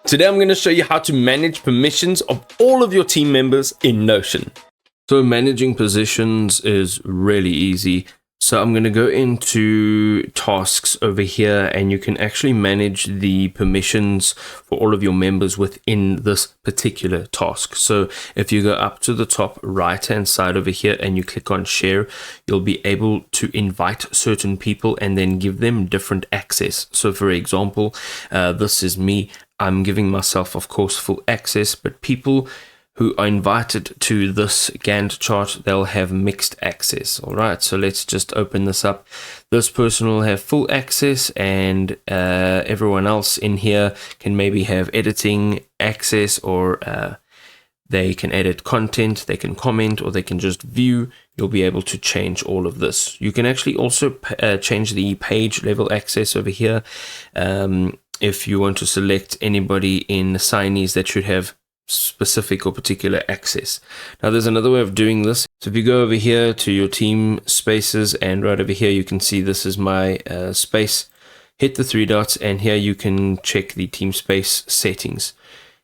Today I'm going to show you how to manage permissions of all of your team members in Notion. So managing positions is really easy. So I'm going to go into tasks over here, and you can actually manage the permissions for all of your members within this particular task. So if you go up to the top right hand side over here and you click on share, you'll be able to invite certain people and then give them different access. So for example, this is me. I'm giving myself, of course, full access, but people who are invited to this Gantt chart, they'll have mixed access. All right, so let's just open this up. This person will have full access, and everyone else in here can maybe have editing access, or they can edit content, they can comment, or they can just view. You'll be able to change all of this. You can actually also change the page level access over here. If you want to select anybody in signees that should have specific or particular access. Now there's another way of doing this. So if you go over here to your team spaces, and right over here you can see this is my space. Hit the three dots, and here you can check the team space settings.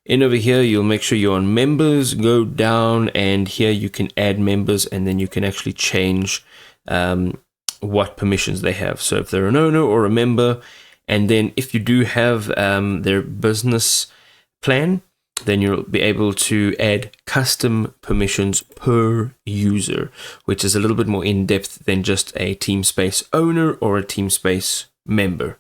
In over here you'll make sure you're on members, go down, and here you can add members, and then you can actually change what permissions they have. So if they're an owner or a member, and then if you do have their business plan, then you'll be able to add custom permissions per user, which is a little bit more in depth than just a team space owner or a team space member.